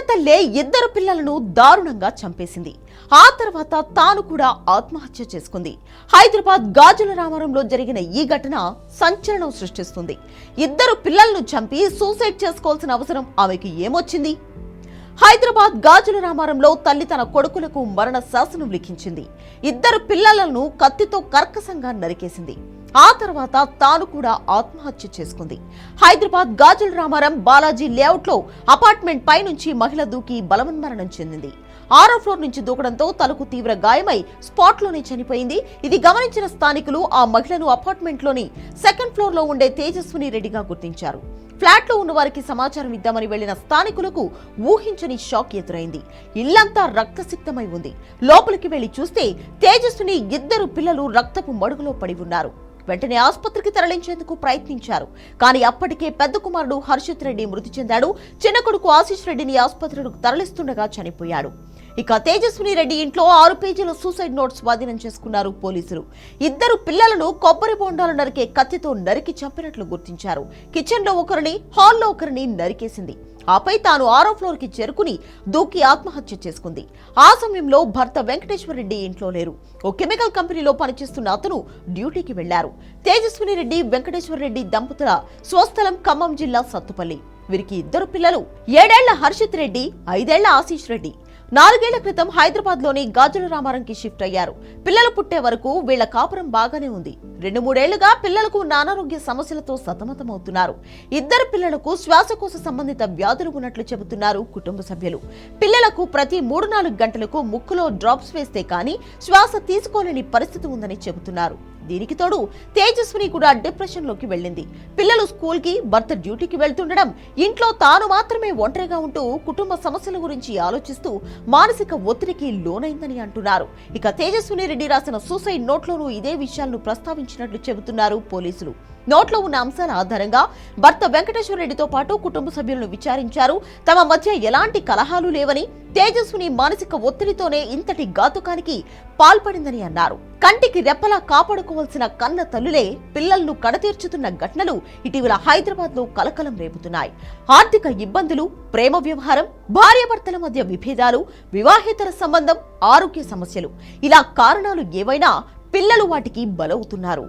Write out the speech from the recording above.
కన్నతల్లే ఇద్దరు పిల్లలను దారుణంగా చంపేసింది. ఆ తర్వాత తాను కూడా ఆత్మహత్య చేసుకుంది. హైదరాబాద్ గాజుల రామారంలో జరిగిన ఈ ఘటన సంచలనం సృష్టిస్తుంది. ఇద్దరు పిల్లలను చంపి సూసైడ్ చేసుకోవాల్సిన అవసరం ఆమెకు ఏమొచ్చింది? హైదరాబాద్ గాజుల రామారంలో తల్లి తన కొడుకులకు మరణ శాసనం లిఖించింది. ఇద్దరు పిల్లలను కత్తితో కర్కశంగా నరికేసింది. ఆ తర్వాత తాను కూడా ఆత్మహత్య చేసుకుంది. హైదరాబాద్ గాజుల రామారం బాలాజీ లేఅవుట్ లో అపార్ట్మెంట్ పై నుంచి మహిళ దూకి బలవన్మరణం చెందింది. 6వ ఫ్లోర్ నుంచి దూకడంతో తలకు తీవ్ర గాయమై స్పాట్ లోనే చనిపోయింది. ఇది గమనించిన స్థానికులు ఆ మహిళను అపార్ట్మెంట్ లోని 2nd ఫ్లోర్ లో ఉండే తేజస్విని రెడ్డిగా గుర్తించారు. ఫ్లాట్ లో ఉన్న వారికి సమాచారం ఇద్దామని వెళ్లిన స్థానికులకు ఊహించని షాక్ ఎదురైంది. ఇల్లంతా రక్తసిక్తమై ఉంది. లోపలికి వెళ్లి చూస్తే తేజస్విని ఇద్దరు పిల్లలు రక్తపు మడుగులో పడి ఉన్నారు. వెంటనే ఆసుపత్రికి తరలించేందుకు ప్రయత్నించారు. కానీ అప్పటికే పెద్ద కుమారుడు హర్షిత్ రెడ్డి మృతి చెందాడు. చిన్న కొడుకు ఆశీష్ రెడ్డిని ఆసుపత్రికి తరలిస్తుండగా చనిపోయాడు. ఇక తేజస్విని రెడ్డి ఇంట్లో 6 పేజీల సూసైడ్ నోట్స్ స్వాధీనం చేసుకున్నారు పోలీసులు. ఇద్దరు పిల్లలను కొబ్బరి బొండాలు నరికే కత్తితో నరికి చంపినట్లు గుర్తించారు. కిచెన్ లో ఒకరిని, హాల్లో ఒకరిని నరికేసింది. ఆపై తాను 6వ ఫ్లోర్ కి చేరుకుని దూకి ఆత్మహత్య చేసుకుంది. ఆ సమయంలో భర్త వెంకటేశ్వర రెడ్డి ఇంట్లో లేరు. ఓ కెమికల్ కంపెనీలో పనిచేస్తున్న అతను డ్యూటీకి వెళ్లారు. తేజస్విని రెడ్డి, వెంకటేశ్వర రెడ్డి దంపతుల స్వస్థలం ఖమ్మం జిల్లా సత్తుపల్లి. వీరికి ఇద్దరు పిల్లలు, 7 ఏళ్ల హర్షిత్ రెడ్డి, 5 ఏళ్ల ఆశీష్ రెడ్డి. 4 ఏళ్ల క్రితం హైదరాబాద్ లోని గాజుల రామారంకి షిఫ్ట్ అయ్యారు. పిల్లలు పుట్టే వరకు వీళ్ల కాపురం బాగానే ఉంది. 2-3 ఏళ్లుగా పిల్లలకు అనారోగ్య సమస్యలతో సతమతమవుతున్నారు. ఇద్దరు పిల్లలకు శ్వాసకోశ సంబంధిత వ్యాధులు ఉన్నట్లు చెబుతున్నారు కుటుంబ సభ్యులు. పిల్లలకు ప్రతి 3-4 గంటలకు ముక్కులో డ్రాప్స్ వేస్తే కానీ శ్వాస తీసుకోలేని పరిస్థితి ఉందని చెబుతున్నారు. దీనికి తోడు తేజస్విని కూడా డిప్రెషన్ లోకి వెళ్ళింది. పిల్లలు స్కూల్ కి, భర్త డ్యూటీకి వెళ్తుండడం, ఇంట్లో తాను మాత్రమే ఒంటరిగా ఉంటూ కుటుంబ సమస్యల గురించి ఆలోచిస్తూ మానసిక ఒత్తిడికి లోనైందని అంటున్నారు. ఇక తేజస్విని రెడ్డి రాసిన సూసైడ్ నోట్లోనూ ఇదే విషయాలను ప్రస్తావించినట్లు చెబుతున్నారు పోలీసులు. నోట్లో ఉన్న అంశాల ఆధారంగా భర్త వెంకటేశ్వర రెడ్డితో పాటు కుటుంబ సభ్యులను విచారించారు. తమ మధ్య ఎలాంటి కలహాలు లేవని, తేజస్విని మానసిక ఒత్తిడితోనే ఇంతటి ఘాతుకానికి పాల్పడిందని అన్నారు. కంటికి రెప్పలా కాపాడుకోవాల్సిన కన్న తల్లులే పిల్లలను కడతీర్చుతున్న ఘటనలు ఇటీవల హైదరాబాద్ లో కలకలం రేపుతున్నాయి. ఆర్థిక ఇబ్బందులు, ప్రేమ వ్యవహారం, భార్యాభర్తల మధ్య విభేదాలు, వివాహేతర సంబంధం, ఆరోగ్య సమస్యలు, ఇలా కారణాలు ఏవైనా పిల్లలు వాటికి బలవుతున్నారు.